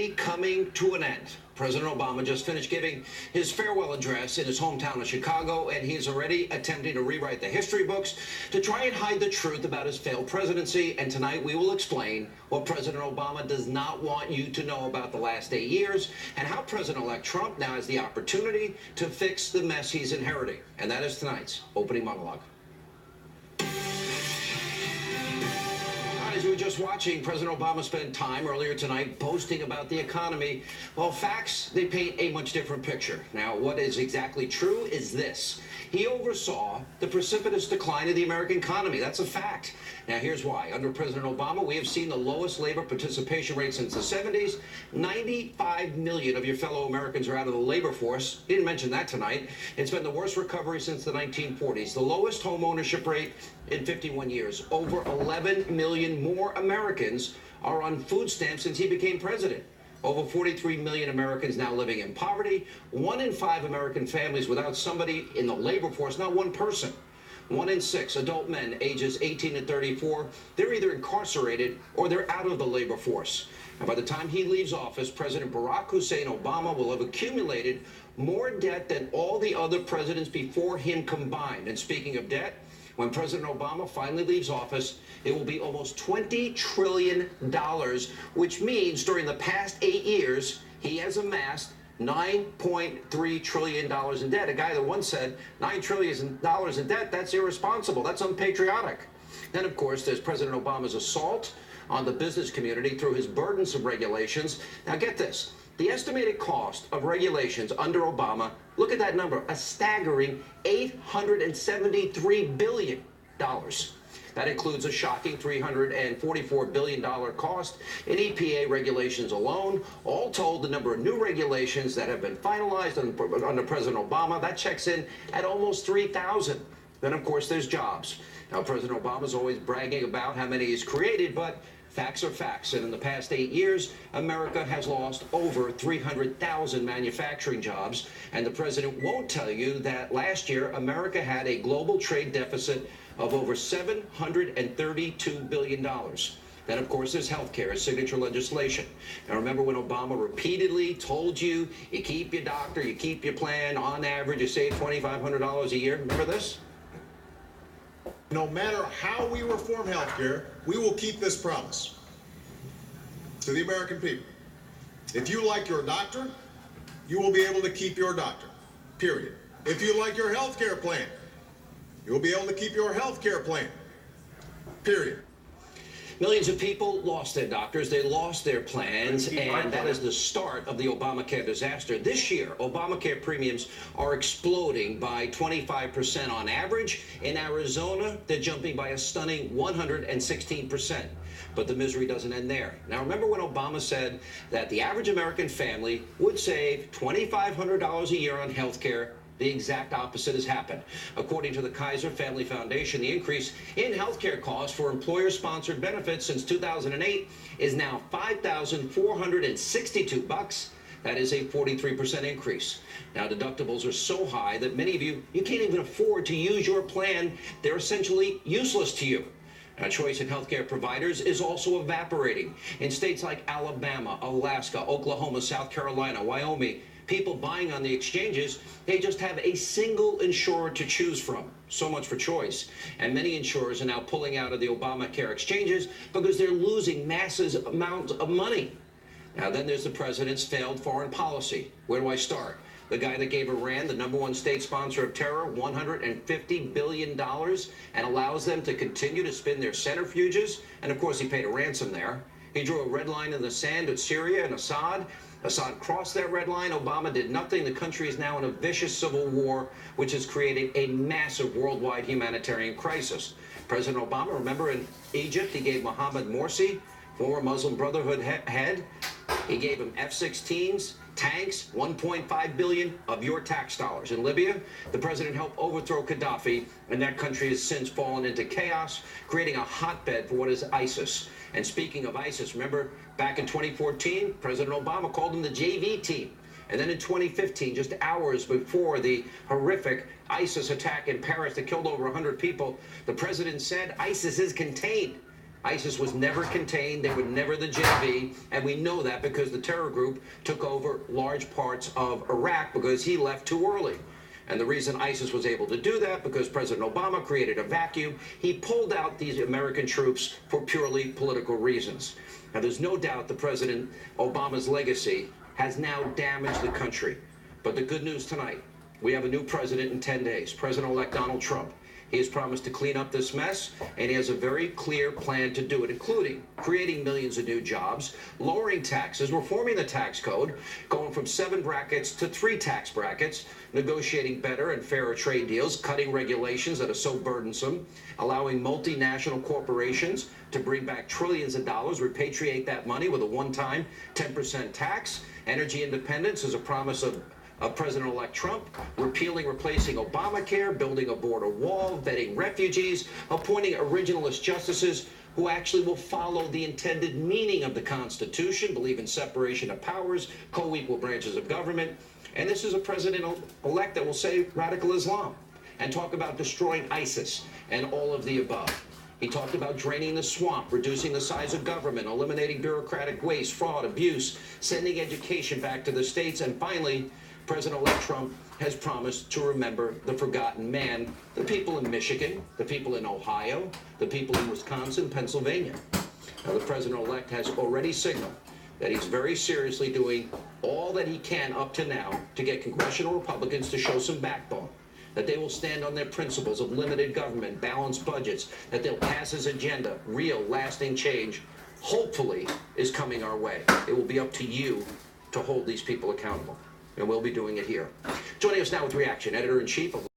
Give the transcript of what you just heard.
already coming to an end. President Obama just finished giving his farewell address in his hometown of Chicago, and he's already attempting to rewrite the history books to try and hide the truth about his failed presidency. And tonight we will explain what President Obama does not want you to know about the last 8 years and how President-elect Trump now has the opportunity to fix the mess he's inheriting. And that is tonight's opening monologue. As you were just watching, President Obama spent time earlier tonight boasting about the economy. Well, facts, they paint a much different picture. Now, what is exactly true is this. He oversaw the precipitous decline of the American economy. That's a fact. Now, here's why. Under President Obama, we have seen the lowest labor participation rate since the 70s. 95 million of your fellow Americans are out of the labor force. He didn't mention that tonight. It's been the worst recovery since the 1940s. The lowest home ownership rate in 51 years. Over 11 million more Americans are on food stamps since he became president. Over 43 million Americans now living in poverty. 1 in 5 American families without somebody in the labor force, not one person. 1 in 6 adult men ages 18 to 34, they're either incarcerated or they're out of the labor force. And by the time he leaves office, President Barack Hussein Obama will have accumulated more debt than all the other presidents before him combined. And speaking of debt, when President Obama finally leaves office, it will be almost $20 trillion, which means during the past 8 years, he has amassed $9.3 trillion in debt. A guy that once said $9 trillion in debt, that's irresponsible, that's unpatriotic. Then, of course, there's President Obama's assault on the business community through his burdensome regulations. Now, get this. The estimated cost of regulations under Obama, look at that number, a staggering $873 billion. That includes a shocking $344 billion cost in EPA regulations alone. All told, the number of new regulations that have been finalized under President Obama, that checks in at almost 3,000. Then, of course, there's jobs. Now, President Obama's always bragging about how many he's created, but facts are facts, and in the past 8 years, America has lost over 300,000 manufacturing jobs, and the president won't tell you that last year, America had a global trade deficit of over $732 billion. Then, of course, there's health care, signature legislation. Now, remember when Obama repeatedly told you, you keep your doctor, you keep your plan, on average, you save $2,500 a year? Remember this? No matter how we reform healthcare, we will keep this promise to the American people. If you like your doctor, you will be able to keep your doctor, period. If you like your healthcare plan, you will be able to keep your healthcare plan, period. Millions of people lost their doctors, they lost their plans, and that is the start of the Obamacare disaster. This year, Obamacare premiums are exploding by 25% on average. In Arizona, they're jumping by a stunning 116%. But the misery doesn't end there. Now, remember when Obama said that the average American family would save $2,500 a year on health care? The exact opposite has happened. According to the Kaiser Family Foundation, the increase in healthcare costs for employer-sponsored benefits since 2008 is now $5,462. That is a 43% increase. Now, deductibles are so high that many of you can't even afford to use your plan. They're essentially useless to you. Now, choice in healthcare providers is also evaporating. In states like Alabama, Alaska, Oklahoma, South Carolina, Wyoming, people buying on the exchanges, they just have a single insurer to choose from. So much for choice. And many insurers are now pulling out of the Obamacare exchanges because they're losing massive amounts of money. Now, then there's the president's failed foreign policy. Where do I start? The guy that gave Iran, the #1 state sponsor of terror, $150 billion and allows them to continue to spin their centrifuges. And, of course, he paid a ransom there. He drew a red line in the sand with Syria and Assad. Assad crossed that red line. Obama did nothing. The country is now in a vicious civil war, which has created a massive worldwide humanitarian crisis. President Obama, remember in Egypt, he gave Mohammed Morsi, former Muslim Brotherhood head, he gave him F-16s, tanks, $1.5 billion of your tax dollars. In Libya, the president helped overthrow Gaddafi, and that country has since fallen into chaos, creating a hotbed for what is ISIS. And speaking of ISIS, remember back in 2014, President Obama called them the JV team. And then in 2015, just hours before the horrific ISIS attack in Paris that killed over 100 people, the president said ISIS is contained. ISIS was never contained. They were never the JV. And we know that because the terror group took over large parts of Iraq because he left too early. And the reason ISIS was able to do that, because President Obama created a vacuum. He pulled out these American troops for purely political reasons. Now, there's no doubt that President Obama's legacy has now damaged the country. But the good news tonight, we have a new president in 10 days, President-elect Donald Trump. He has promised to clean up this mess, and he has a very clear plan to do it, including creating millions of new jobs, lowering taxes, reforming the tax code, going from 7 brackets to 3 tax brackets, negotiating better and fairer trade deals, cutting regulations that are so burdensome, allowing multinational corporations to bring back trillions of dollars, repatriate that money with a one-time 10% tax. Energy independence is a promise of President-elect Trump, replacing Obamacare, building a border wall, vetting refugees, appointing originalist justices who actually will follow the intended meaning of the Constitution, believe in separation of powers, co-equal branches of government. And this is a president-elect that will say radical Islam and talk about destroying ISIS and all of the above. He talked about draining the swamp, reducing the size of government, eliminating bureaucratic waste, fraud, abuse, sending education back to the states, and finally, President-elect Trump has promised to remember the forgotten man, the people in Michigan, the people in Ohio, the people in Wisconsin, Pennsylvania. Now, the president-elect has already signaled that he's very seriously doing all that he can up to now to get congressional Republicans to show some backbone, that they will stand on their principles of limited government, balanced budgets, that they'll pass his agenda. Real, lasting change, hopefully, is coming our way. It will be up to you to hold these people accountable. And we'll be doing it here. Joining us now with reaction, editor-in-chief of